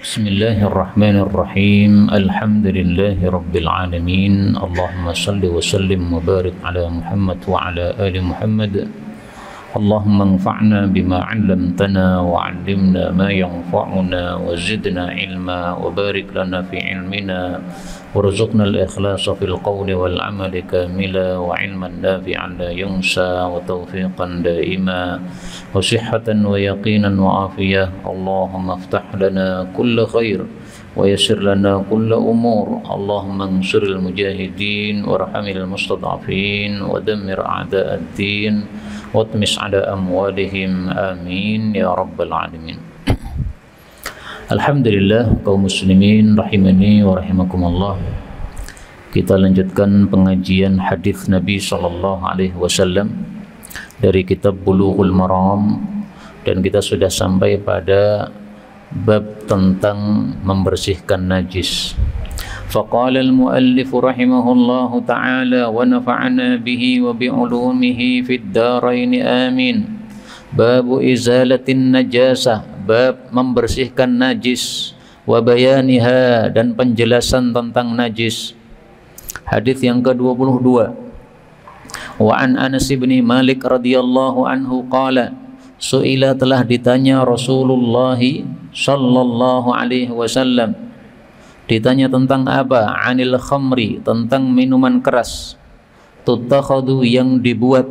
Bismillahirrahmanirrahim. Alhamdulillahi rabbil alamin. Allahumma salli wa sallim wa barik ala Muhammad wa ala ali Muhammad. Allahumma anfa'na bima 'allamtana wa 'allimna ma yanfa'una wa zidna ilma wa barik lana fi ilmina warzuqna al-ikhlasa fil qawli wal 'amali kamila wa 'ilman nafi'an la yunsa wa tawfiqan daima wa sihhatan wa yaqinan wa afiyah. Allahumma iftah lana kulla khair wa yassir lana kulla umur. Allahumma ansuril mujahidin warhamil mustad'afin wa dammir a'da'ad-din watmis ala amwalihim, amin ya rabbal alamin. Alhamdulillah kaum muslimin rahimani wa rahimakumullah. Kita lanjutkan pengajian hadis Nabi sallallahu alaihi wasallam dari kitab Bulughul Maram, dan kita sudah sampai pada bab tentang membersihkan najis. فقال المؤلف رحمه الله تعالى ونفعنا به وبعلومه في الدارين آمين. باب إزالة النجاسة, bab membersihkan najis, wa bayaniha, dan penjelasan tentang najis. Hadis yang ke-22. Wa an Anas bin Malik radhiyallahu anhu qala, su'ila, telah ditanya Rasulullah sallallahu alaihi wasallam, ditanya tentang apa? Anil khamri, tentang minuman keras. Tutakhadu, yang dibuat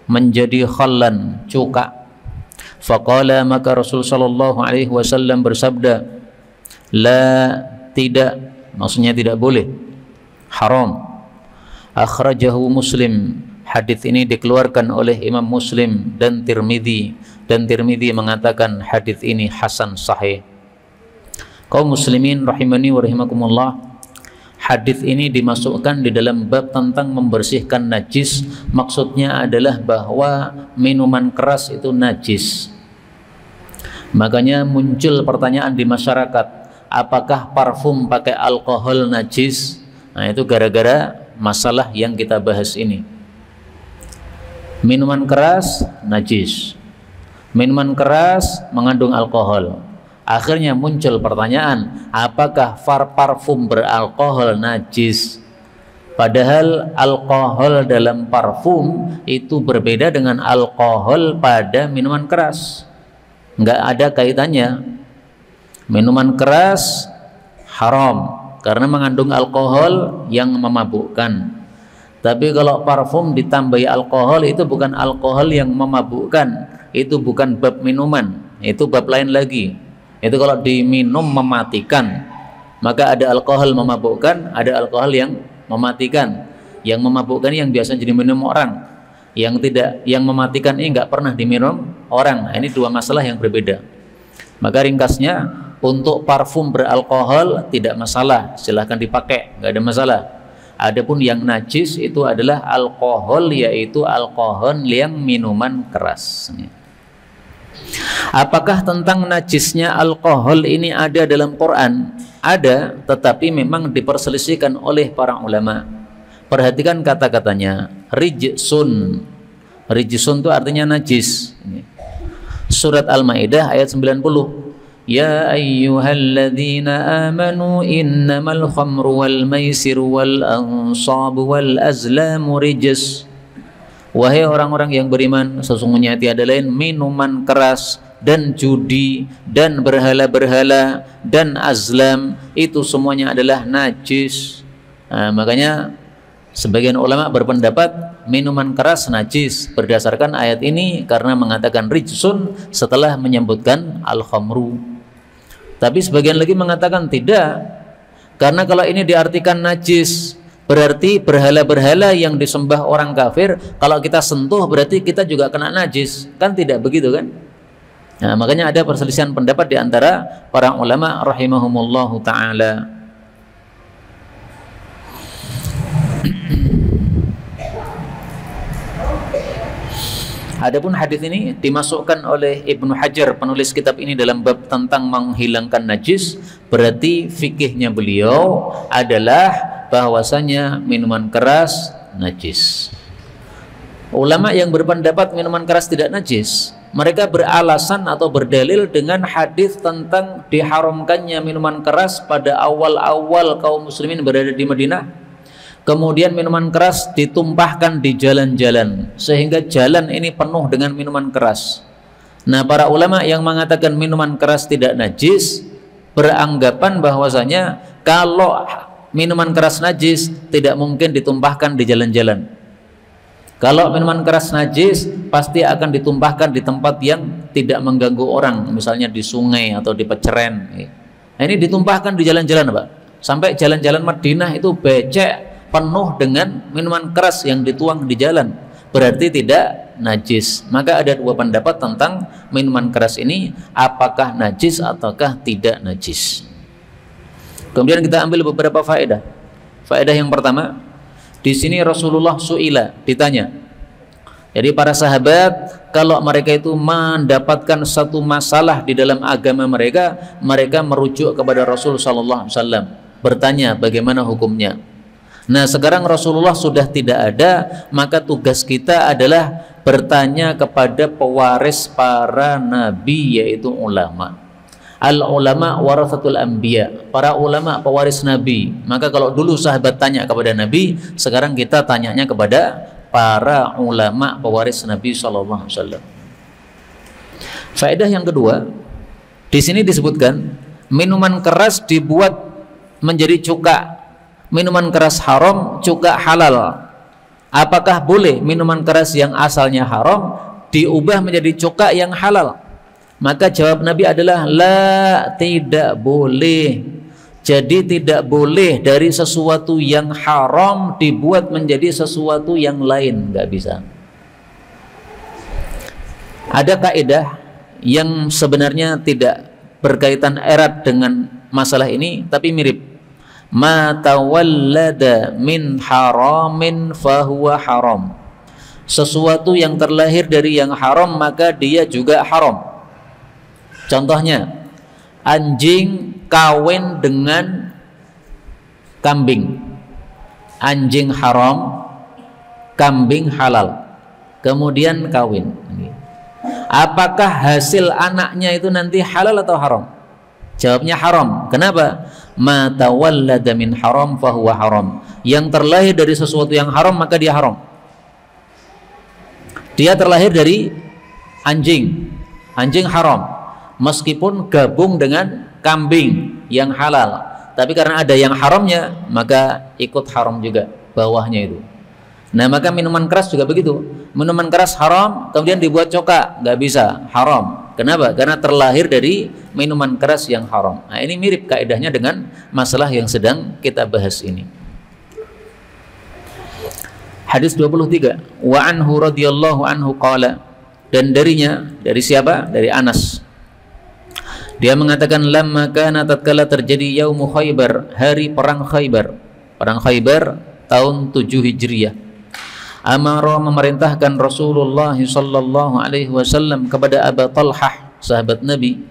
menjadi khallan, cuka. Faqala, maka Rasul sallallahu alaihi wasallam bersabda, la, tidak, maksudnya tidak boleh, haram. Akhrajahu Muslim, hadis ini dikeluarkan oleh Imam Muslim dan Tirmidzi, dan Tirmidzi mengatakan hadis ini hasan sahih. Kaum muslimin rahimani wa rahimakumullah, hadis ini dimasukkan di dalam bab tentang membersihkan najis. Maksudnya adalah bahwa minuman keras itu najis. Makanya muncul pertanyaan di masyarakat, apakah parfum pakai alkohol najis? Nah, itu gara-gara masalah yang kita bahas ini. Minuman keras najis, minuman keras mengandung alkohol. Akhirnya muncul pertanyaan, apakah parfum beralkohol najis? Padahal alkohol dalam parfum itu berbeda dengan alkohol pada minuman keras. Nggak ada kaitannya. Minuman keras haram karena mengandung alkohol yang memabukkan. Tapi kalau parfum ditambahi alkohol, itu bukan alkohol yang memabukkan. Itu bukan bab minuman, itu bab lain lagi. Itu kalau diminum mematikan, maka ada alkohol memabukkan, ada alkohol yang mematikan. Yang memabukkan yang biasa jadi minum orang, yang tidak, yang mematikan ini nggak pernah diminum orang. Nah, ini dua masalah yang berbeda. Maka ringkasnya, untuk parfum beralkohol tidak masalah, silahkan dipakai, nggak ada masalah. Adapun yang najis itu adalah alkohol, yaitu alkohol yang minuman keras. Apakah tentang najisnya alkohol ini ada dalam Quran? Ada, tetapi memang diperselisihkan oleh para ulama. Perhatikan kata-katanya, rijsun. Rijsun itu artinya najis. Surat Al-Maidah ayat 90. Ya ayyuhalladzina amanu innamal khamru wal maisiru wal ansabu wal azlamu rijs. Wahai orang-orang yang beriman, sesungguhnya tiada lain minuman keras dan judi dan berhala-berhala dan azlam, itu semuanya adalah najis. Nah, makanya sebagian ulama berpendapat minuman keras najis berdasarkan ayat ini, karena mengatakan rijsun setelah menyebutkan al-khamru. Tapi sebagian lagi mengatakan tidak, karena kalau ini diartikan najis, berarti berhala-berhala yang disembah orang kafir, kalau kita sentuh berarti kita juga kena najis. Kan tidak begitu kan? Nah, makanya ada perselisihan pendapat di antara para ulama rahimahumullahu ta'ala. Adapun hadis ini dimasukkan oleh Ibnu Hajar, penulis kitab ini, dalam bab tentang menghilangkan najis. Berarti fikihnya beliau adalah bahwasanya minuman keras najis. Ulama yang berpendapat minuman keras tidak najis Mereka beralasan atau berdalil dengan hadis tentang diharamkannya minuman keras pada awal-awal kaum muslimin berada di Madinah. Kemudian minuman keras ditumpahkan di jalan-jalan sehingga jalan ini penuh dengan minuman keras. Nah, para ulama yang mengatakan minuman keras tidak najis beranggapan bahwasanya kalau minuman keras najis tidak mungkin ditumpahkan di jalan-jalan. Kalau minuman keras najis pasti akan ditumpahkan di tempat yang tidak mengganggu orang, misalnya di sungai atau di peceren. Nah, ini ditumpahkan di jalan-jalan, Pak. Sampai jalan-jalan Madinah itu becek penuh dengan minuman keras yang dituang di jalan. Berarti tidak najis. Maka ada dua pendapat tentang minuman keras ini, apakah najis ataukah tidak najis. Kemudian kita ambil beberapa faedah. Faedah yang pertama, di sini Rasulullah su'ila, ditanya. Jadi para sahabat kalau mereka itu mendapatkan satu masalah di dalam agama mereka, mereka merujuk kepada Rasul sallallahu alaihi wasallam, bertanya bagaimana hukumnya. Nah, sekarang Rasulullah sudah tidak ada, maka tugas kita adalah bertanya kepada pewaris para nabi, yaitu ulama. Al-ulama warathatul anbiya, para ulama pewaris nabi. Maka kalau dulu sahabat tanya kepada nabi, sekarang kita tanyanya kepada para ulama pewaris nabi sallallahu alaihi wasallam. Faedah yang kedua, di sini disebutkan minuman keras dibuat menjadi cuka. Minuman keras haram, cuka halal. Apakah boleh minuman keras yang asalnya haram diubah menjadi cuka yang halal? Maka jawab Nabi adalah la, tidak boleh. Jadi tidak boleh dari sesuatu yang haram dibuat menjadi sesuatu yang lain, nggak bisa. Ada kaidah yang sebenarnya tidak berkaitan erat dengan masalah ini, tapi mirip. Ma tawallada min haramin fahuwa haram. Sesuatu yang terlahir dari yang haram maka dia juga haram. Contohnya, anjing kawin dengan kambing. Anjing haram, kambing halal. Kemudian kawin. Apakah hasil anaknya itu nanti halal atau haram? Jawabnya haram. Kenapa? Ma tawallada min haram fahuwa haram. Yang terlahir dari sesuatu yang haram maka dia haram. Dia terlahir dari anjing. Anjing haram. Meskipun gabung dengan kambing yang halal, tapi karena ada yang haramnya maka ikut haram juga bawahnya itu. Nah, maka minuman keras juga begitu. Minuman keras haram kemudian dibuat coka, nggak bisa, haram. Kenapa? Karena terlahir dari minuman keras yang haram. Nah, ini mirip kaidahnya dengan masalah yang sedang kita bahas ini. Hadis 23, wa anhu radhiyallahu anhu qala, dan darinya, dari siapa? Dari Anas. Dia mengatakan lamma kana tatkala terjadi yaumu Khaybar, hari perang Khaybar. Perang Khaybar tahun 7 Hijriah. Amara memerintahkan Rasulullah sallallahu alaihi wasallam kepada Abu Talhah, sahabat Nabi.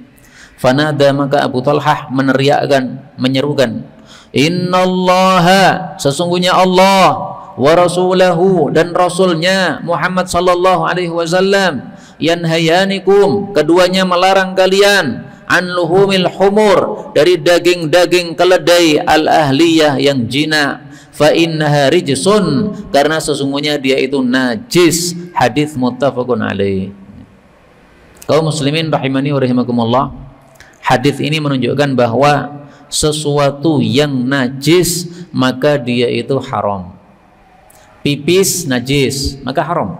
Fanada, maka Abu Talhah meneriakkan, menyerukan, innallaha, sesungguhnya Allah, wa rasulahu, dan rasulnya Muhammad sallallahu alaihi wasallam, yanhayanikum, keduanya melarang kalian, an luhumil humur, dari daging-daging keledai al-ahliyah yang jina, fa innaha rijsun, karena sesungguhnya dia itu najis. Hadis muttafaqun alaih. Kaum muslimin rahimani wa rahimakumullah, hadis ini menunjukkan bahwa sesuatu yang najis maka dia itu haram. Pipis najis maka haram.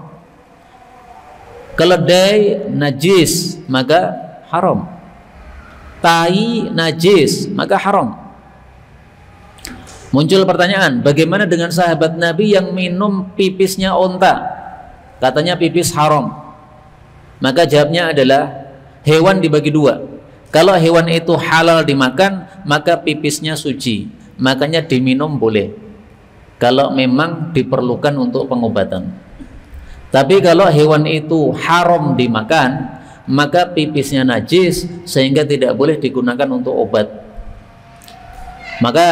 Keledai najis maka haram. Tai najis maka haram. Muncul pertanyaan, bagaimana dengan sahabat Nabi yang minum pipisnya onta? Katanya pipis haram. Maka jawabnya adalah hewan dibagi dua. Kalau hewan itu halal dimakan, maka pipisnya suci, makanya diminum boleh kalau memang diperlukan untuk pengobatan. Tapi kalau hewan itu haram dimakan, maka pipisnya najis sehingga tidak boleh digunakan untuk obat. Maka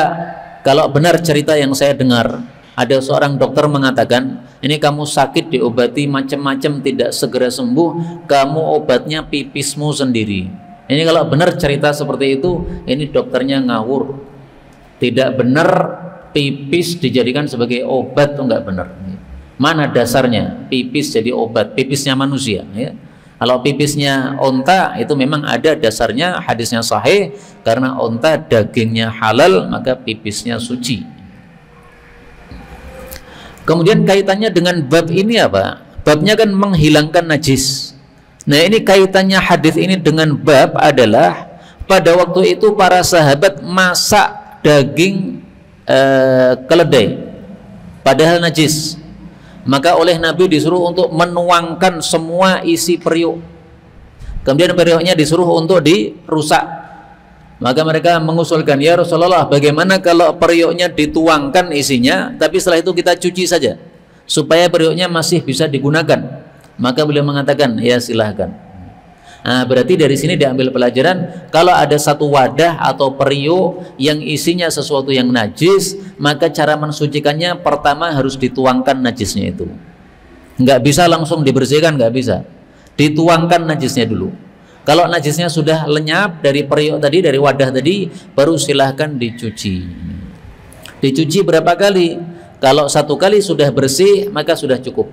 kalau benar cerita yang saya dengar, ada seorang dokter mengatakan Ini kamu sakit diobati macam-macam tidak segera sembuh, kamu obatnya pipismu sendiri. Ini kalau benar cerita seperti itu, ini dokternya ngawur. Tidak benar pipis dijadikan sebagai obat, itu enggak benar. Mana dasarnya pipis jadi obat? Pipisnya manusia, ya. Kalau pipisnya onta itu memang ada dasarnya, hadisnya sahih, karena onta dagingnya halal maka pipisnya suci. Kemudian kaitannya dengan bab ini apa? Babnya kan menghilangkan najis. Nah, ini kaitannya hadis ini dengan bab adalah pada waktu itu para sahabat masak daging keledai padahal najis. Maka oleh Nabi disuruh untuk menuangkan semua isi periuk. Kemudian periuknya disuruh untuk dirusak. Maka mereka mengusulkan, ya Rasulullah, bagaimana kalau periuknya dituangkan isinya, tapi setelah itu kita cuci saja, supaya periuknya masih bisa digunakan. Maka beliau mengatakan, ya silahkan. Nah, berarti dari sini diambil pelajaran, kalau ada satu wadah atau periuk yang isinya sesuatu yang najis, maka cara mensucikannya pertama harus dituangkan najisnya itu. Nggak bisa langsung dibersihkan, nggak bisa. Dituangkan najisnya dulu. Kalau najisnya sudah lenyap dari periuk tadi, dari wadah tadi, baru silahkan dicuci. Dicuci berapa kali? Kalau satu kali sudah bersih, maka sudah cukup.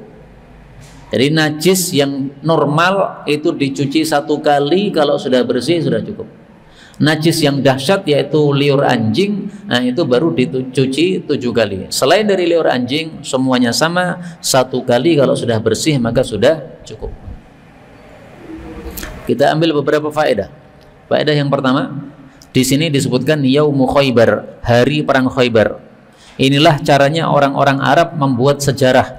Jadi najis yang normal itu dicuci satu kali, kalau sudah bersih sudah cukup. Najis yang dahsyat yaitu liur anjing, nah itu baru dicuci 7 kali. Selain dari liur anjing, semuanya sama, satu kali kalau sudah bersih maka sudah cukup. Kita ambil beberapa faedah. Faedah yang pertama, di sini disebutkan Yaumu Khaybar, hari perang Khaybar. Inilah caranya orang-orang Arab membuat sejarah,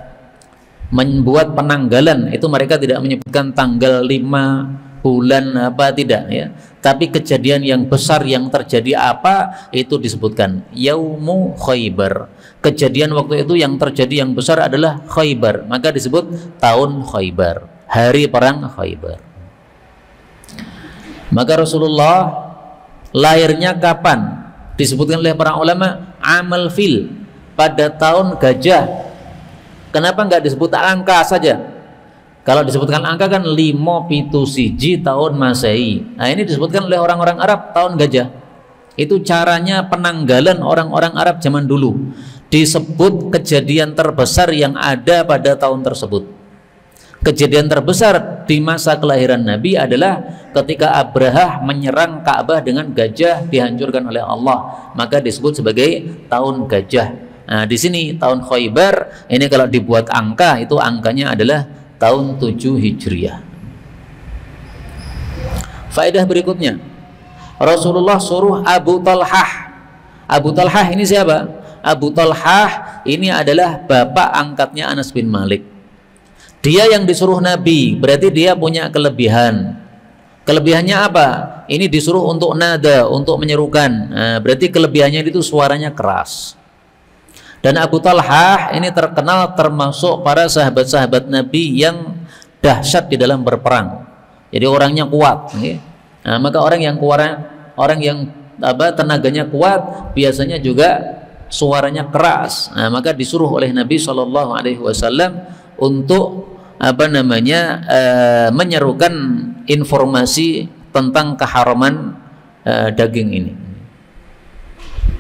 membuat penanggalan. Itu mereka tidak menyebutkan tanggal 5 bulan apa, tidak ya. Tapi kejadian yang besar yang terjadi apa itu disebutkan Yaumu Khaybar. Kejadian waktu itu yang terjadi yang besar adalah Khaybar, maka disebut tahun Khaybar, hari perang Khaybar. Maka Rasulullah lahirnya kapan? Disebutkan oleh para ulama amal fil, pada tahun gajah. Kenapa nggak disebut angka saja? Kalau disebutkan angka kan 571 tahun Masehi. Nah, ini disebutkan oleh orang-orang Arab tahun gajah. Itu caranya penanggalan orang-orang Arab zaman dulu. Disebut kejadian terbesar yang ada pada tahun tersebut. Kejadian terbesar di masa kelahiran Nabi adalah ketika Abrahah menyerang Ka'bah dengan gajah dihancurkan oleh Allah, maka disebut sebagai tahun gajah. Nah, di sini tahun Khaybar ini kalau dibuat angka itu angkanya adalah tahun 7 Hijriah. Faedah berikutnya, Rasulullah suruh Abu Talhah. Abu Talhah ini siapa? Abu Talhah ini adalah bapak angkatnya Anas bin Malik. Dia yang disuruh Nabi, berarti dia punya kelebihan. Kelebihannya apa? Ini disuruh untuk nada, untuk menyerukan. Nah, berarti kelebihannya itu suaranya keras. Dan Abu Talhah ini terkenal termasuk para sahabat-sahabat Nabi yang dahsyat di dalam berperang. Jadi orangnya kuat. Nah, maka orang yang tenaganya kuat biasanya juga suaranya keras. Nah, maka disuruh oleh Nabi SAW untuk menyerukan informasi tentang keharaman daging ini.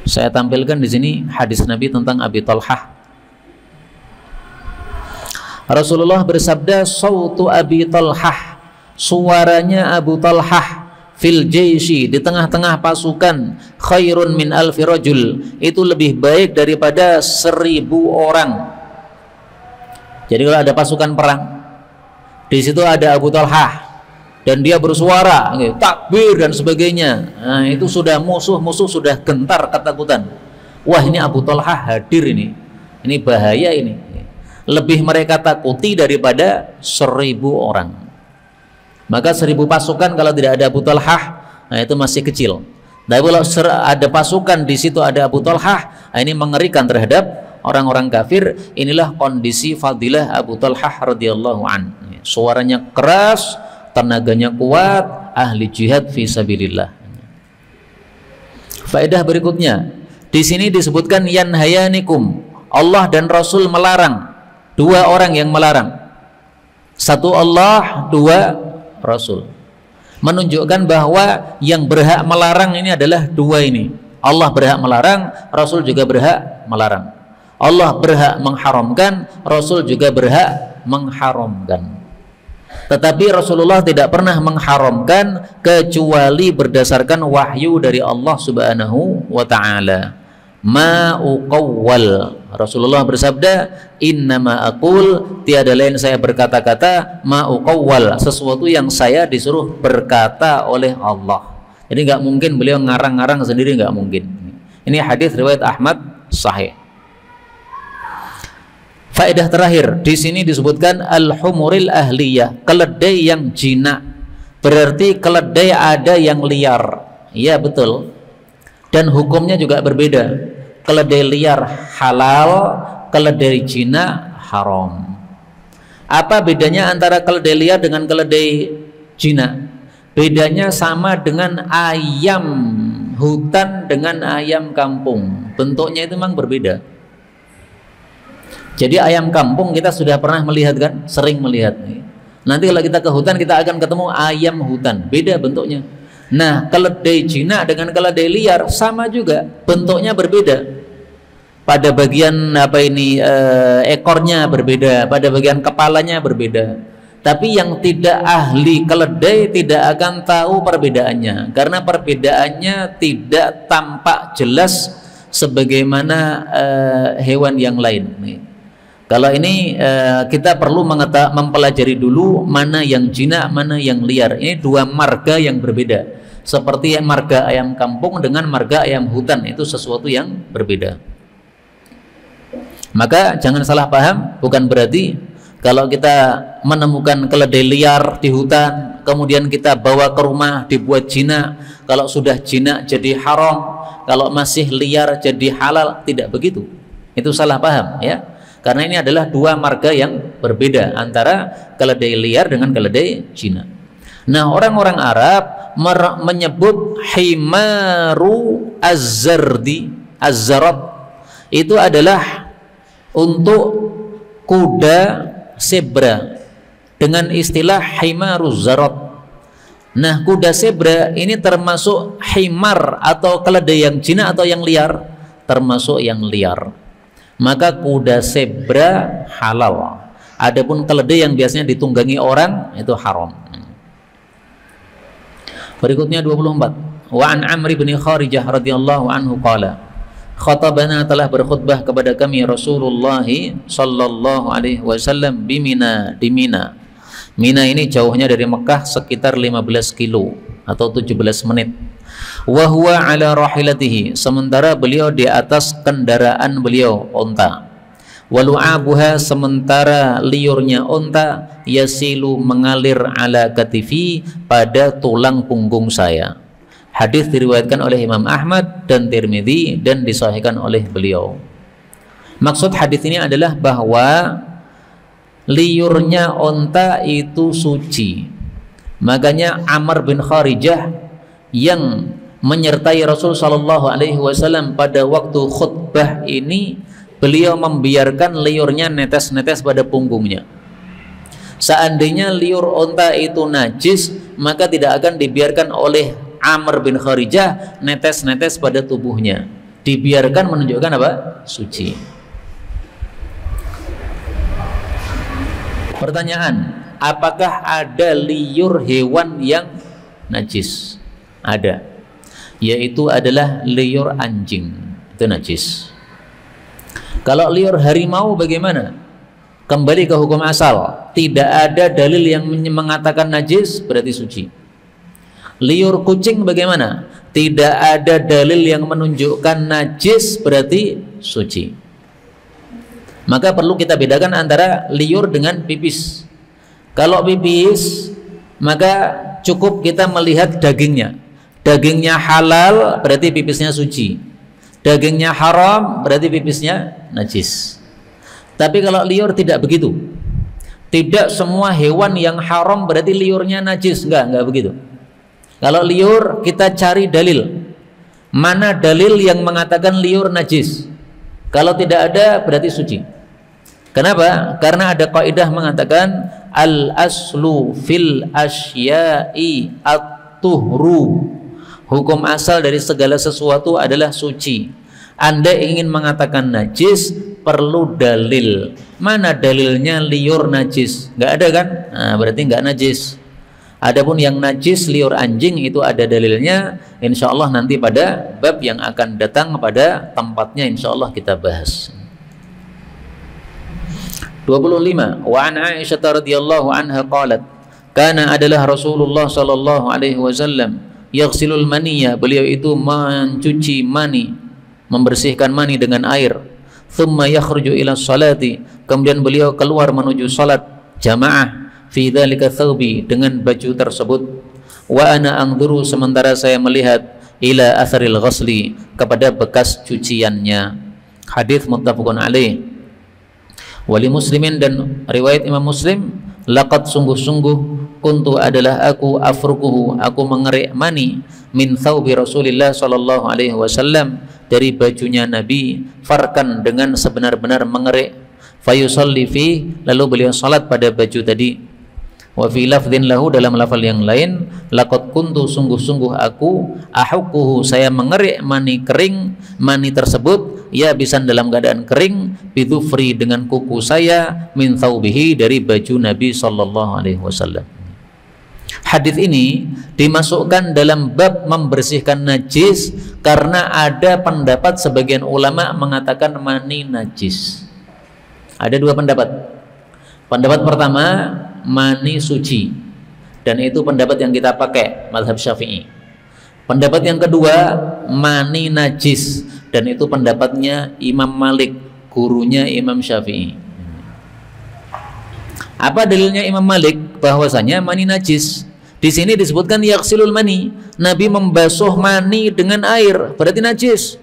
Saya tampilkan di sini hadis Nabi tentang Abi Talhah. Rasulullah bersabda, "Sautu Abi Talhah," suaranya Abu Talhah, fil jaisi, di tengah-tengah pasukan, khairun min alfi rajul, itu lebih baik daripada 1000 orang. Jadi kalau ada pasukan perang, di situ ada Abu Talhah dan dia bersuara, takbir dan sebagainya. Nah, itu sudah musuh sudah gentar ketakutan. Wah, ini Abu Talhah hadir ini bahaya ini. Lebih mereka takuti daripada 1000 orang. Maka 1000 pasukan kalau tidak ada Abu Talhah, nah itu masih kecil. Tapi kalau ada pasukan di situ ada Abu Talhah, nah ini mengerikan terhadap orang-orang kafir. Inilah kondisi fadilah Abu Talhah radhiyallahu an. Suaranya keras, tenaganya kuat, ahli jihad fi sabilillah. Faedah berikutnya, di sini disebutkan yanhayanikum, Allah dan Rasul melarang. dua orang yang melarang. Satu Allah, dua Rasul. Menunjukkan bahwa yang berhak melarang ini adalah dua ini. Allah berhak melarang, Rasul juga berhak melarang. Allah berhak mengharamkan, Rasul juga berhak mengharamkan. Tetapi Rasulullah tidak pernah mengharamkan kecuali berdasarkan wahyu dari Allah Subhanahu wa ta'ala. Ma uqawwal. Rasulullah bersabda, innama aqul, tiada lain saya berkata-kata, ma uqawwal, sesuatu yang saya disuruh berkata oleh Allah. Jadi nggak mungkin beliau ngarang-ngarang sendiri, nggak mungkin. Ini hadis riwayat Ahmad sahih. Faedah terakhir di sini disebutkan al-humuril ahliyah, keledai yang jinak. Berarti keledai ada yang liar. Iya betul. Dan hukumnya juga berbeda. Keledai liar halal, keledai jinak haram. Apa bedanya antara keledai liar dengan keledai jinak? Bedanya sama dengan ayam hutan dengan ayam kampung. Bentuknya itu memang berbeda. Jadi ayam kampung kita sudah pernah melihat kan? Sering melihat. Nanti kalau kita ke hutan kita akan ketemu ayam hutan. Beda bentuknya. Nah, keledai jinak dengan keledai liar sama juga, bentuknya berbeda. Pada bagian ekornya berbeda, pada bagian kepalanya berbeda. Tapi yang tidak ahli keledai tidak akan tahu perbedaannya, karena perbedaannya tidak tampak jelas sebagaimana hewan yang lain. Kalau ini kita perlu mempelajari dulu mana yang jinak, mana yang liar. Ini dua marga yang berbeda. Seperti marga ayam kampung dengan marga ayam hutan, itu sesuatu yang berbeda. Maka jangan salah paham, bukan berarti kalau kita menemukan keledai liar di hutan, kemudian kita bawa ke rumah dibuat jinak, kalau sudah jinak jadi haram, kalau masih liar jadi halal. Tidak begitu. Itu salah paham ya. Karena ini adalah dua marga yang berbeda antara keledai liar dengan keledai jinak. Nah, orang-orang Arab menyebut himaru az-zardi, az-zarat, itu adalah untuk kuda zebra dengan istilah himaruz zarat. Nah, kuda zebra ini termasuk himar atau keledai yang jinak atau yang liar? Termasuk yang liar. Maka kuda zebra halal. Adapun keledai yang biasanya ditunggangi orang itu haram. Berikutnya 24. Wa an Amr bin Kharijah radhiyallahu anhu qala, khatabana, telah berkhutbah kepada kami Rasulullah sallallahu alaihi wasallam di Mina. Mina ini jauhnya dari Mekah sekitar 15 kilo atau 17 menit. Wa huwa ala rahilatihi, sementara beliau di atas kendaraan beliau, onta. Walu'abuha, sementara liurnya onta, yasilu, mengalir, ala katifi, pada tulang punggung saya. Hadis diriwayatkan oleh Imam Ahmad dan Tirmidzi dan disahihkan oleh beliau. Maksud hadis ini adalah bahwa liurnya onta itu suci. Makanya Amr bin Kharijah yang menyertai Rasul sallallahu alaihi wasallam pada waktu khutbah ini, beliau membiarkan liurnya netes-netes pada punggungnya. Seandainya liur onta itu najis, maka tidak akan dibiarkan oleh Amr bin Kharijah netes-netes pada tubuhnya. Dibiarkan menunjukkan apa? Suci. Pertanyaan, apakah ada liur hewan yang najis? Ada. Yaitu adalah liur anjing. Itu najis. Kalau liur harimau bagaimana? Kembali ke hukum asal. Tidak ada dalil yang mengatakan najis, berarti suci. Liur kucing bagaimana? Tidak ada dalil yang menunjukkan najis, berarti suci. Maka perlu kita bedakan antara liur dengan pipis. Kalau pipis, maka cukup kita melihat dagingnya. Dagingnya halal, berarti pipisnya suci. Dagingnya haram, berarti pipisnya najis. Tapi kalau liur tidak begitu. Tidak semua hewan yang haram berarti liurnya najis. Enggak begitu. Kalau liur kita cari dalil. Mana dalil yang mengatakan liur najis? Kalau tidak ada berarti suci. Kenapa? Karena ada kaidah mengatakan al aslu fil asya'i at-tuhru. Hukum asal dari segala sesuatu adalah suci. Anda ingin mengatakan najis, perlu dalil. Mana dalilnya liur najis? Nggak ada kan? Nah, berarti nggak najis. Adapun yang najis liur anjing itu ada dalilnya. Insya Allah nanti pada bab yang akan datang pada tempatnya insya Allah kita bahas. 25. Wa an Aisyah radhiyallahu anha qalat, kana adalah Rasulullah sallallahu alaihi wasallam yaghsilul maniyya, beliau itu mencuci mani, membersihkan mani dengan air. Thumma yakhruju ila sholati, kemudian beliau keluar menuju salat jamaah fi dzalika thawbi, dengan baju tersebut. Wa ana anzuru, sementara saya melihat ila atharil ghasli, kepada bekas cuciannya. Hadis muttafaqun alaih. Wali Muslimin, dan riwayat Imam Muslim, laqad sungguh-sungguh kuntu adalah aku afrukuhu, aku mengerik mani min thawbi Rasulillah sallallahu alaihi wasallam, dari bajunya Nabi, farkan, dengan sebenar-benar mengerik. Fayusalli fi, lalu beliau salat pada baju tadi. Wa fi lafdhin lahu, dalam lafal yang lain, laqad kuntu sungguh-sungguh aku ahukuhu, saya mengerik mani kering, mani tersebut ya bisan dalam keadaan kering, bidufri, dengan kuku saya, min thawbihi, dari baju Nabi sallallahu alaihi wasallam. Hadis ini dimasukkan dalam bab membersihkan najis karena ada pendapat sebagian ulama mengatakan mani najis. Ada dua pendapat. Pendapat pertama, mani suci, dan itu pendapat yang kita pakai mazhab Syafi'i. Pendapat yang kedua, mani najis, dan itu pendapatnya Imam Malik, gurunya Imam Syafi'i. Apa dalilnya Imam Malik bahwasanya mani najis? Di sini disebutkan yaghsilul mani, Nabi membasuh mani dengan air, berarti najis.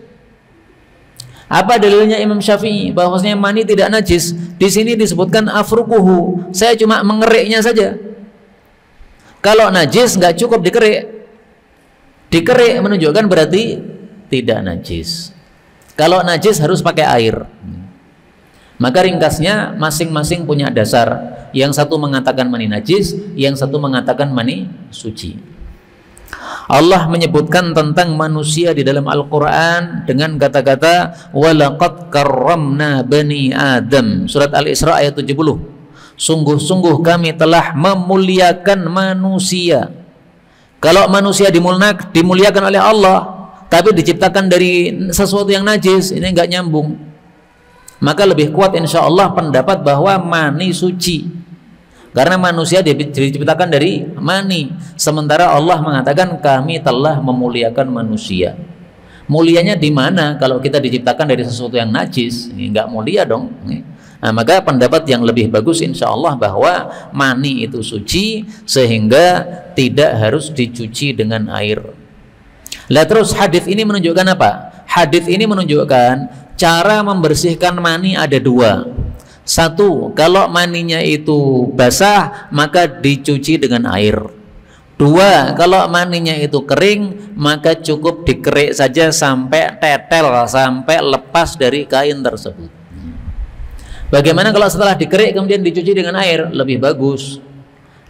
Apa dalilnya Imam Syafi'i bahwasanya mani tidak najis? Di sini disebutkan afrukuhu, saya cuma mengeriknya saja. Kalau najis nggak cukup dikerik. Dikerik menunjukkan berarti tidak najis. Kalau najis harus pakai air. Maka ringkasnya masing-masing punya dasar. Yang satu mengatakan mani najis, yang satu mengatakan mani suci. Allah menyebutkan tentang manusia di dalam Al-Quran dengan kata-kata walaqad karramna bani Adam, surat Al-Isra ayat 70. Sungguh-sungguh kami telah memuliakan manusia. Kalau manusia dimuliakan oleh Allah, tapi diciptakan dari sesuatu yang najis, ini enggak nyambung. Maka lebih kuat insya Allah pendapat bahwa mani suci, karena manusia diciptakan dari mani, sementara Allah mengatakan kami telah memuliakan manusia. Mulianya di mana kalau kita diciptakan dari sesuatu yang najis? Enggak mulia dong. Nah, maka pendapat yang lebih bagus insya Allah bahwa mani itu suci, sehingga tidak harus dicuci dengan air. Lah terus hadis ini menunjukkan apa? Hadis ini menunjukkan cara membersihkan mani ada dua. Satu, kalau maninya itu basah maka dicuci dengan air. Dua, kalau maninya itu kering maka cukup dikerik saja sampai tetel, sampai lepas dari kain tersebut. Bagaimana kalau setelah dikerik kemudian dicuci dengan air? Lebih bagus.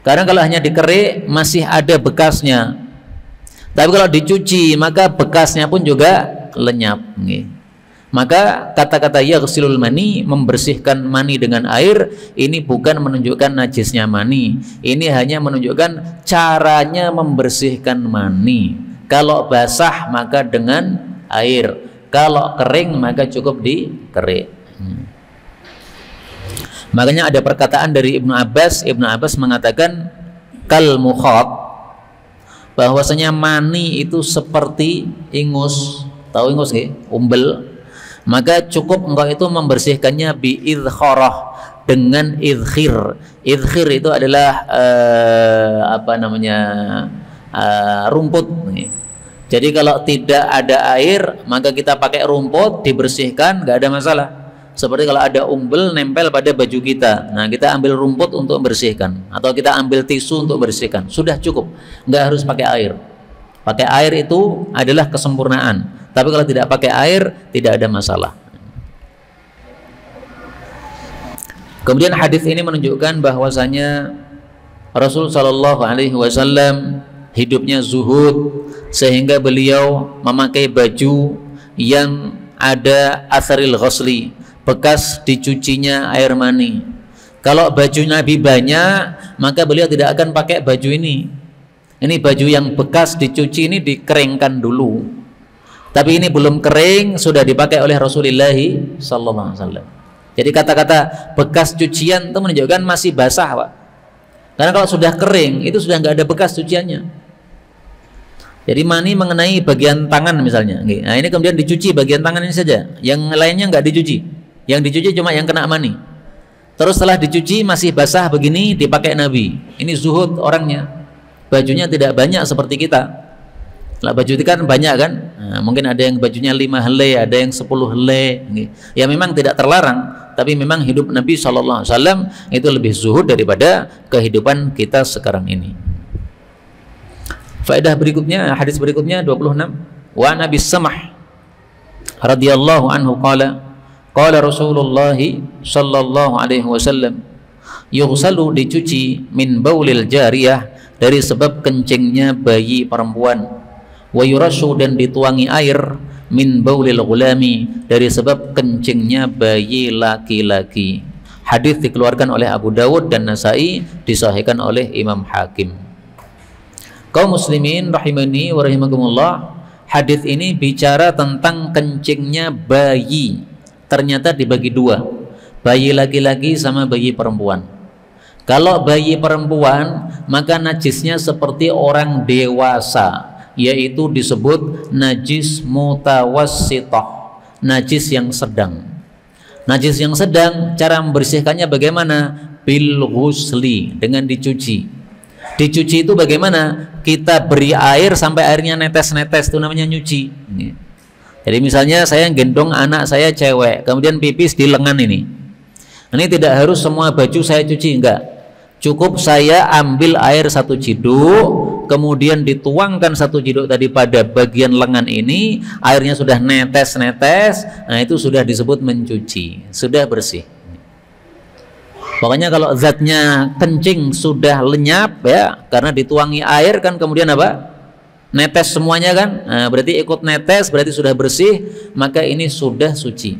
Karena kalau hanya dikerik masih ada bekasnya. Tapi kalau dicuci maka bekasnya pun juga lenyap. Maka kata-kata yaghsilul mani, membersihkan mani dengan air, ini bukan menunjukkan najisnya mani. Ini hanya menunjukkan caranya membersihkan mani. Kalau basah maka dengan air, kalau kering maka cukup dikerik. Makanya ada perkataan dari Ibnu Abbas. Ibnu Abbas mengatakan kal mukhat, bahwasanya mani itu seperti ingus. Tahu ingus nggih? Umbel. Maka cukup engkau itu membersihkannya biidkharah, dengan idkhir. Idkhir itu adalah rumput. Jadi kalau tidak ada air maka kita pakai rumput, dibersihkan, nggak ada masalah. Seperti kalau ada umbel nempel pada baju kita, nah kita ambil rumput untuk membersihkan, atau kita ambil tisu untuk bersihkan, sudah cukup, nggak harus pakai air. Pakai air itu adalah kesempurnaan, tapi kalau tidak pakai air tidak ada masalah. Kemudian hadis ini menunjukkan bahwasanya Rasul Shallallahu Alaihi Wasallam hidupnya zuhud, sehingga beliau memakai baju yang ada atharil ghusli, bekas dicucinya air mani. Kalau baju Nabi banyak, maka beliau tidak akan pakai baju ini. Ini baju yang bekas dicuci ini dikeringkan dulu. Tapi ini belum kering, sudah dipakai oleh Rasulullah Sallallahu Alaihi Wasallam. Jadi kata-kata bekas cucian itu menunjukkan masih basah, Pak. Karena kalau sudah kering, itu sudah nggak ada bekas cuciannya. Jadi mani mengenai bagian tangan misalnya. Nah ini kemudian dicuci bagian tangan ini saja. Yang lainnya nggak dicuci. Yang dicuci cuma yang kena mani. Terus setelah dicuci masih basah begini dipakai Nabi. Ini zuhud orangnya. Bajunya tidak banyak seperti kita. Lah baju itu kan banyak kan, nah, mungkin ada yang bajunya 5 helai, ada yang 10 helai. Ya memang tidak terlarang, tapi memang hidup Nabi SAW itu lebih zuhud daripada kehidupan kita sekarang ini. Faedah berikutnya, hadis berikutnya 26. Wa Nabi Samah radhiyallahu anhu qala Rasulullah sallallahu alaihi wasallam yughsalu, dicuci, min baulil jariyah, dari sebab kencingnya bayi perempuan, wa yurashu, dan dituangi air, min baulil ghulami, dari sebab kencingnya bayi laki-laki. Hadis dikeluarkan oleh Abu Dawud dan Nasai, disahihkan oleh Imam Hakim. Kaum muslimin rahimani wa rahimakumullah, hadis ini bicara tentang kencingnya bayi. Ternyata dibagi dua, bayi laki-laki sama bayi perempuan. Kalau bayi perempuan, maka najisnya seperti orang dewasa, yaitu disebut najis mutawassithah, najis yang sedang. Najis yang sedang, cara membersihkannya bagaimana? Bil ghusli, dengan dicuci. Dicuci itu bagaimana? Kita beri air sampai airnya netes-netes, itu namanya nyuci. Jadi misalnya saya gendong anak saya cewek, kemudian pipis di lengan ini. Ini tidak harus semua baju saya cuci, enggak. Cukup saya ambil air 1 ciduk, kemudian dituangkan 1 ciduk tadi pada bagian lengan ini, airnya sudah netes-netes, nah itu sudah disebut mencuci, sudah bersih. Pokoknya kalau zatnya kencing sudah lenyap ya, karena dituangi air kan, kemudian apa? Netes semuanya kan, nah, berarti ikut netes, berarti sudah bersih, maka ini sudah suci.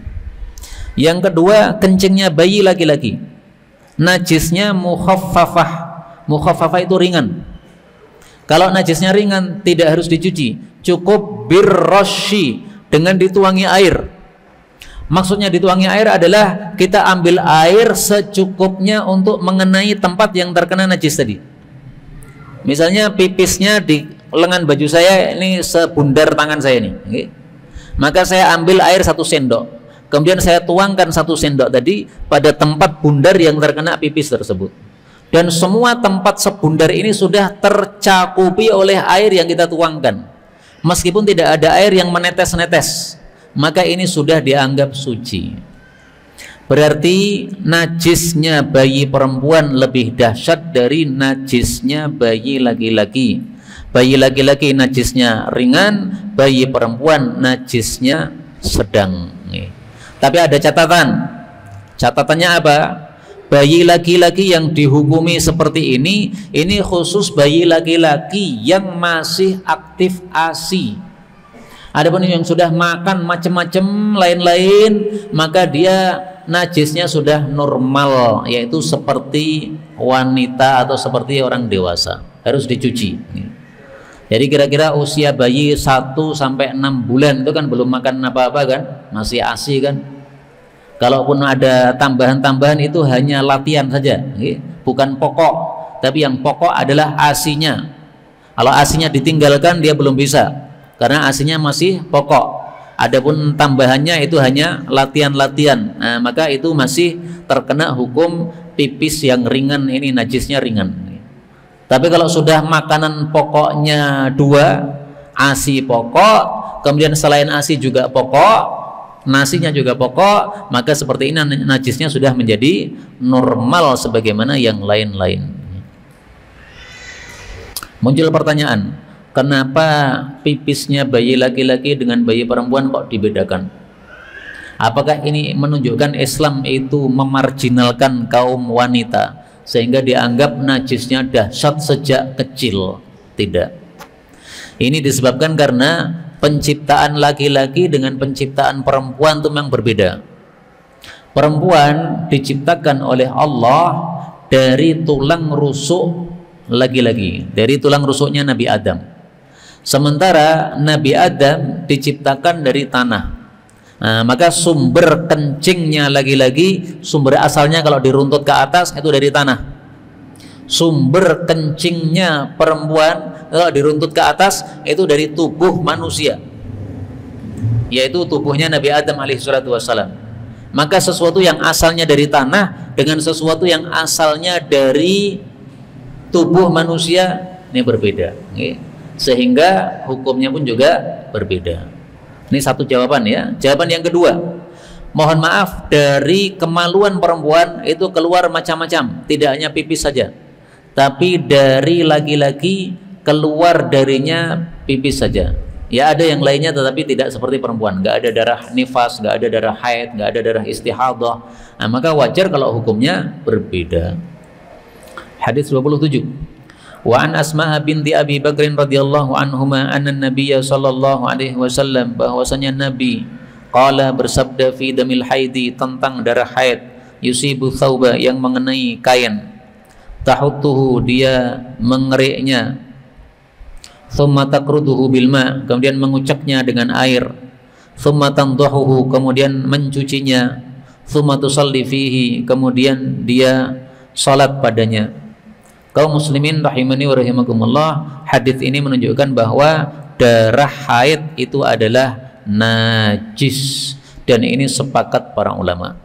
Yang kedua, kencingnya bayi laki-laki, najisnya mukhaffafah. Mukhaffafah itu ringan. Kalau najisnya ringan tidak harus dicuci, cukup birrasyi, dengan dituangi air. Maksudnya dituangi air adalah kita ambil air secukupnya untuk mengenai tempat yang terkena najis tadi. Misalnya pipisnya di lengan baju saya ini sebundar tangan saya ini, maka saya ambil air 1 sendok, kemudian saya tuangkan 1 sendok tadi pada tempat bundar yang terkena pipis tersebut, dan semua tempat sebundar ini sudah tercakupi oleh air yang kita tuangkan, meskipun tidak ada air yang menetes-netes, maka ini sudah dianggap suci. Berarti najisnya bayi perempuan lebih dahsyat dari najisnya bayi laki-laki. Bayi laki-laki najisnya ringan, bayi perempuan najisnya sedang. Tapi ada catatan. Catatannya apa? Bayi laki-laki yang dihukumi seperti ini khusus bayi laki-laki yang masih aktif ASI. Adapun yang sudah makan macam-macam lain-lain, maka dia najisnya sudah normal, yaitu seperti wanita atau seperti orang dewasa, harus dicuci. Jadi kira-kira usia bayi 1 sampai 6 bulan itu kan belum makan apa-apa kan, masih ASI kan. Kalaupun ada tambahan-tambahan itu hanya latihan saja, bukan pokok, tapi yang pokok adalah ASI-nya. Kalau ASI-nya ditinggalkan dia belum bisa, karena ASI-nya masih pokok. Adapun tambahannya itu hanya latihan-latihan, nah, maka itu masih terkena hukum pipis yang ringan, ini najisnya ringan. Tapi kalau sudah makanan pokoknya 2, ASI pokok, kemudian selain ASI juga pokok, nasinya juga pokok, maka seperti ini najisnya sudah menjadi normal sebagaimana yang lain-lain. Muncul pertanyaan, kenapa pipisnya bayi laki-laki dengan bayi perempuan kok dibedakan? Apakah ini menunjukkan Islam itu memarginalkan kaum wanita sehingga dianggap najisnya dahsyat sejak kecil? Tidak. Ini disebabkan karena penciptaan laki-laki dengan penciptaan perempuan itu memang berbeda. Perempuan diciptakan oleh Allah dari tulang rusuk laki-laki, dari tulang rusuknya Nabi Adam. Sementara Nabi Adam diciptakan dari tanah. Nah, maka sumber kencingnya laki-laki, sumber asalnya kalau diruntut ke atas itu dari tanah. Sumber kencingnya perempuan kalau diruntut ke atas itu dari tubuh manusia, yaitu tubuhnya Nabi Adam alaihissalatu wassalam. Maka sesuatu yang asalnya dari tanah dengan sesuatu yang asalnya dari tubuh manusia ini berbeda, sehingga hukumnya pun juga berbeda. Ini satu jawaban ya. Jawaban yang kedua, mohon maaf, dari kemaluan perempuan itu keluar macam-macam, tidak hanya pipis saja, tapi dari laki-laki keluar darinya pipis saja. Ya ada yang lainnya tetapi tidak seperti perempuan, nggak ada darah nifas, nggak ada darah haid, nggak ada darah istihadah. Nah, maka wajar kalau hukumnya berbeda. Hadis 27. Wa an Asma binti Abi Bakrin radhiyallahu anhuma anna Nabiyya sallallahu alaihi wasallam, bahwasanya Nabi qala bersabda fi damil haidi, tentang darah haid, yusibu thawba, yang mengenai kain, tahuttuhu, dia mengeriknya, thumma taqruduhu bil ma, kemudian mengucaknya dengan air, thumma tandahuhu, kemudian mencucinya, thumma tusalli fihi, kemudian dia salat padanya. Kaum muslimin rahimani wa rahimakumullah, hadis ini menunjukkan bahwa darah haid itu adalah najis, dan ini sepakat para ulama.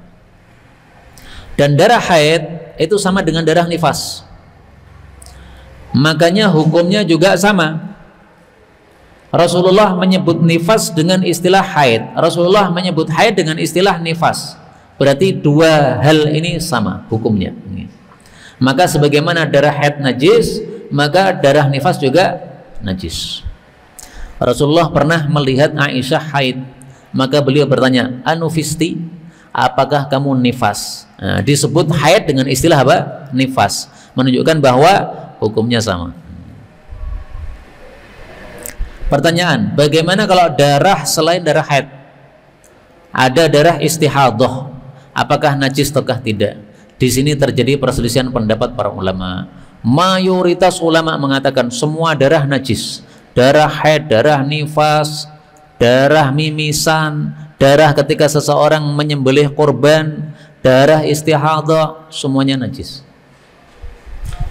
Dan darah haid itu sama dengan darah nifas, makanya hukumnya juga sama. Rasulullah menyebut nifas dengan istilah haid, Rasulullah menyebut haid dengan istilah nifas. Berarti dua hal ini sama hukumnya. Maka sebagaimana darah haid najis, maka darah nifas juga najis. Rasulullah pernah melihat Aisyah haid, maka beliau bertanya, anufisti, apakah kamu nifas? Nah, disebut haid dengan istilah apa? Nifas, menunjukkan bahwa hukumnya sama. Pertanyaan, bagaimana kalau darah selain darah haid? Ada darah istihadah, apakah najis ataukah tidak? Di sini terjadi perselisihan pendapat para ulama. Mayoritas ulama mengatakan semua darah najis. Darah haid, darah nifas, darah mimisan, darah ketika seseorang menyembelih korban, darah istihadah, semuanya najis.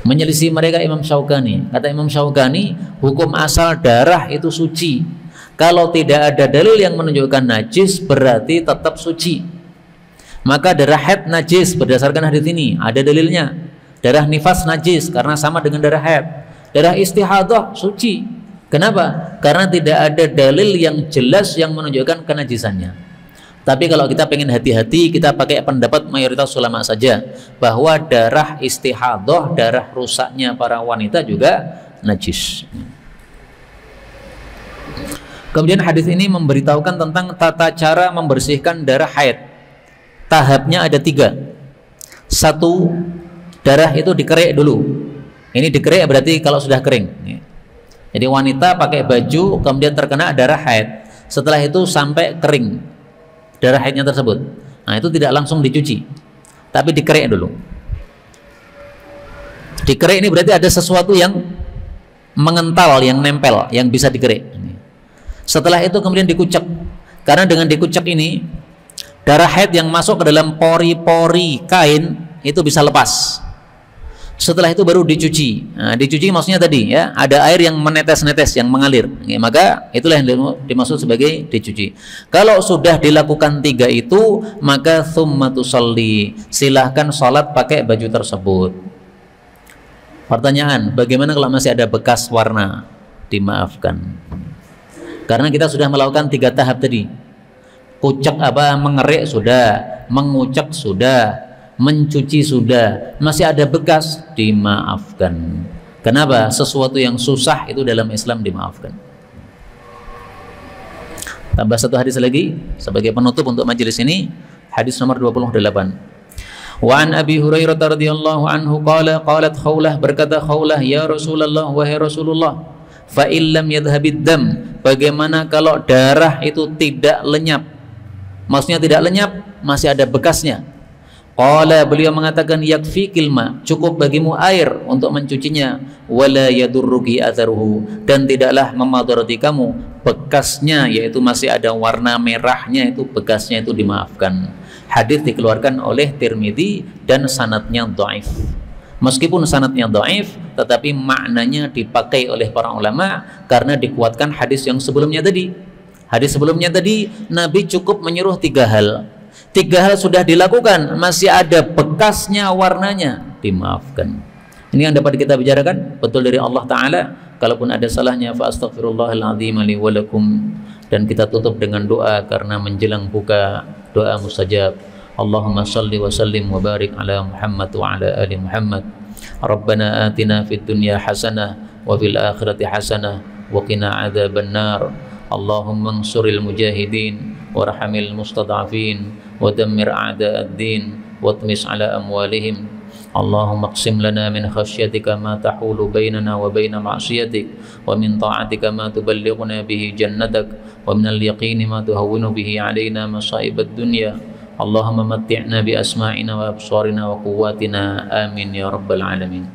Menyelisih mereka Imam Syaukani. Kata Imam Syaukani, hukum asal darah itu suci. Kalau tidak ada dalil yang menunjukkan najis, berarti tetap suci. Maka darah haid najis berdasarkan hadis ini, ada dalilnya. Darah nifas najis karena sama dengan darah haid. Darah istihadah suci. Kenapa? Karena tidak ada dalil yang jelas yang menunjukkan kenajisannya. Tapi kalau kita pengen hati-hati, kita pakai pendapat mayoritas ulama saja, bahwa darah istihadah, darah rusaknya para wanita juga najis. Kemudian hadis ini memberitahukan tentang tata cara membersihkan darah haid. Tahapnya ada 3. 1, darah itu dikerik dulu. Ini dikerik berarti kalau sudah kering. Jadi wanita pakai baju kemudian terkena darah haid, setelah itu sampai kering darah haidnya tersebut. Nah, itu tidak langsung dicuci, tapi dikerik dulu. Dikerik ini berarti ada sesuatu yang mengental, yang nempel, yang bisa dikerik. Setelah itu kemudian dikucek, karena dengan dikucek ini darah haid yang masuk ke dalam pori-pori kain itu bisa lepas. Setelah itu baru dicuci. Nah, dicuci maksudnya tadi ya, ada air yang menetes-netes, yang mengalir. Ya, maka itulah yang dimaksud sebagai dicuci. Kalau sudah dilakukan 3 itu, maka tsumma tusalli, silahkan sholat pakai baju tersebut. Pertanyaan, bagaimana kalau masih ada bekas warna? Dimaafkan. Karena kita sudah melakukan 3 tahap tadi. Kucek mengerik sudah, mengucek sudah, mencuci sudah, masih ada bekas, dimaafkan. Kenapa? Sesuatu yang susah itu dalam Islam dimaafkan. Tambah satu hadis lagi sebagai penutup untuk majelis ini, hadis nomor 28. Wa an Abi Hurairah radhiyallahu anhu qala qalat Khawlah, berkata Khawlah, ya Rasulullah, wahai Rasulullah, fa illam yadhhabid dam, bagaimana kalau darah itu tidak lenyap? Maksudnya tidak lenyap, masih ada bekasnya. Qala, beliau mengatakan yakfikil ma, cukup bagimu air untuk mencucinya, wala yadurruki atharuhu, dan tidaklah memadarati kamu bekasnya, yaitu masih ada warna merahnya, itu bekasnya itu dimaafkan. Hadis dikeluarkan oleh Tirmidzi dan sanadnya dhaif. Meskipun sanadnya dhaif, tetapi maknanya dipakai oleh para ulama karena dikuatkan hadis yang sebelumnya tadi. Hadis sebelumnya tadi Nabi cukup menyuruh 3 hal. 3 hal sudah dilakukan, masih ada bekasnya, warnanya, dimaafkan. Ini yang dapat kita bicarakan, betul dari Allah Ta'ala. Kalaupun ada salahnya, fa astaghfirullahaladzim li wa lakum. Dan kita tutup dengan doa karena menjelang buka, doa mustajab. Allahumma salli wa sallim wa barik ala Muhammad wa ala ali Muhammad. Rabbana atina fid dunya hasanah wa fil akhirati hasanah wa qina adzaban nar. Allahumma ansuril mujahidin warhamil mustad'afin wa dammir a'da'ad-din watmis ala amwalihim. Allahumma aqsim lana min khasyatika ma tahulu bainana wa baina ma'siyatik, wa min ta'atika ma tuballighuna bihi jannatak, wa min al-yaqini ma tuhawwinu bihi alaina masa'ibad dunya. Allahumma matti'na bi asma'ina wa absarina wa quwwatina, amin ya rabbal alamin.